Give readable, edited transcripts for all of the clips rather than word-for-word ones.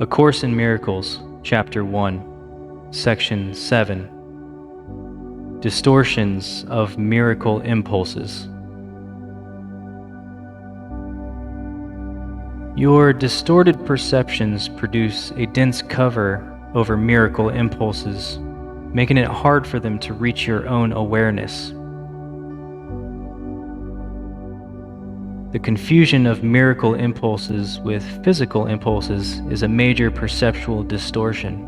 A Course in Miracles, Chapter 1, Section 7, Distortions of Miracle Impulses. Your distorted perceptions produce a dense cover over miracle impulses, making it hard for them to reach your own awareness. The confusion of miracle impulses with physical impulses is a major perceptual distortion.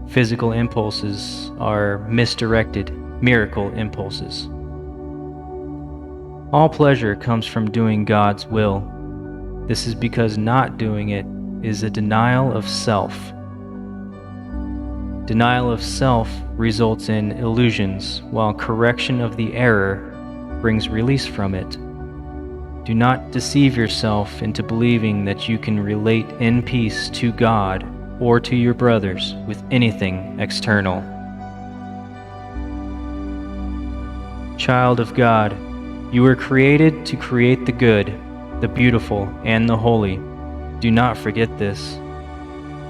Physical impulses are misdirected miracle impulses. All pleasure comes from doing God's will. This is because not doing it is a denial of self. Denial of self results in illusions, while correction of the error brings release from it. Do not deceive yourself into believing that you can relate in peace to God or to your brothers with anything external. Child of God, you were created to create the good, the beautiful, and the holy. Do not forget this.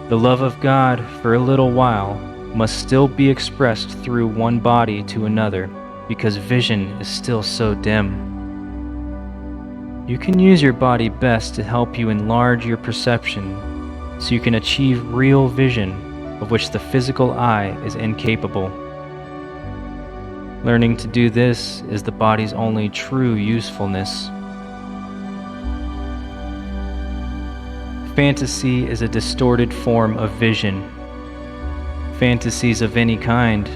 The love of God for a little while must still be expressed through one body to another, because vision is still so dim. You can use your body best to help you enlarge your perception so you can achieve real vision of which the physical eye is incapable. Learning to do this is the body's only true usefulness. Fantasy is a distorted form of vision. Fantasies of any kind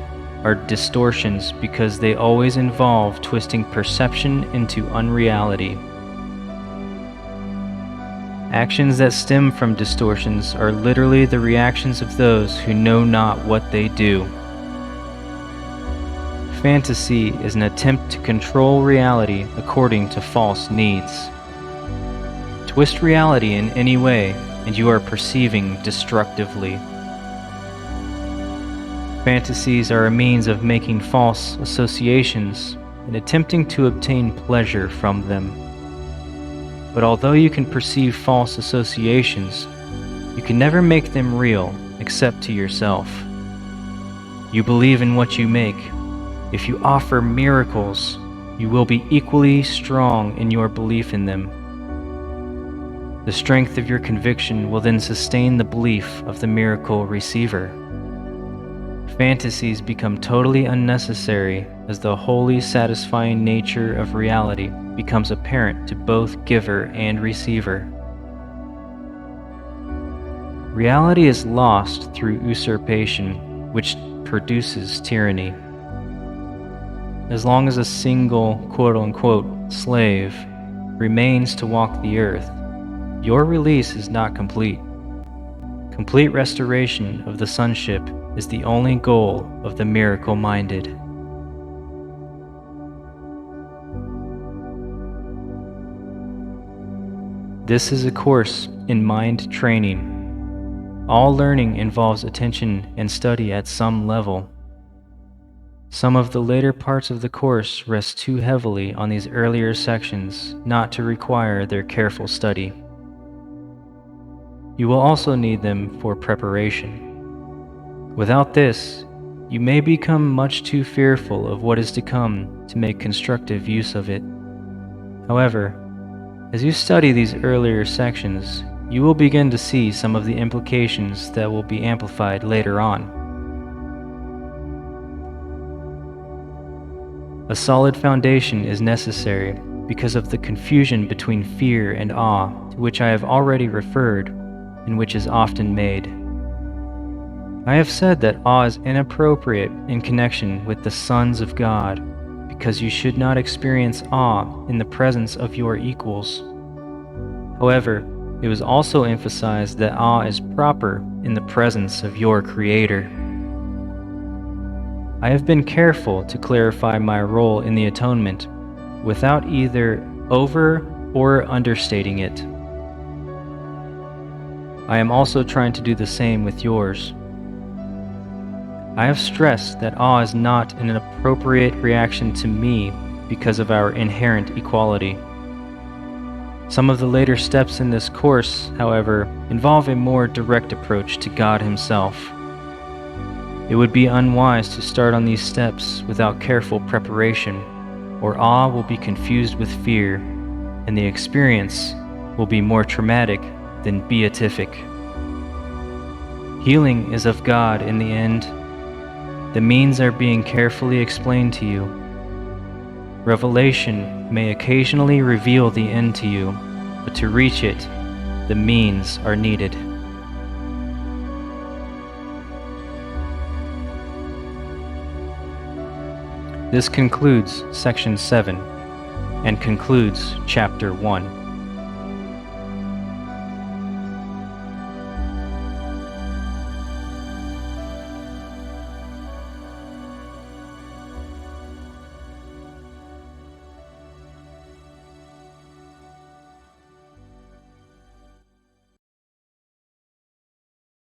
are distortions because they always involve twisting perception into unreality. Actions that stem from distortions are literally the reactions of those who know not what they do. Fantasy is an attempt to control reality according to false needs. Twist reality in any way, and you are perceiving destructively. Fantasies are a means of making false associations and attempting to obtain pleasure from them. But although you can perceive false associations, you can never make them real except to yourself. You believe in what you make. If you offer miracles, you will be equally strong in your belief in them. The strength of your conviction will then sustain the belief of the miracle receiver. Fantasies become totally unnecessary as the wholly satisfying nature of reality becomes apparent to both giver and receiver. Reality is lost through usurpation, which produces tyranny. As long as a single quote-unquote slave remains to walk the earth, your release is not complete. Complete restoration of the sonship is the only goal of the miracle-minded. This is a course in mind training. All learning involves attention and study at some level. Some of the later parts of the course rest too heavily on these earlier sections not to require their careful study. You will also need them for preparation. Without this, you may become much too fearful of what is to come to make constructive use of it. However, as you study these earlier sections, you will begin to see some of the implications that will be amplified later on. A solid foundation is necessary because of the confusion between fear and awe, to which I have already referred, and which is often made. I have said that awe is inappropriate in connection with the sons of God, because you should not experience awe in the presence of your equals. However, it was also emphasized that awe is proper in the presence of your Creator. I have been careful to clarify my role in the atonement without either over or understating it. I am also trying to do the same with yours. I have stressed that awe is not an appropriate reaction to me because of our inherent equality. Some of the later steps in this course, however, involve a more direct approach to God Himself. It would be unwise to start on these steps without careful preparation, or awe will be confused with fear, and the experience will be more traumatic than beatific. Healing is of God in the end. The means are being carefully explained to you. Revelation may occasionally reveal the end to you, but to reach it, the means are needed. This concludes Section 7 and concludes Chapter 1.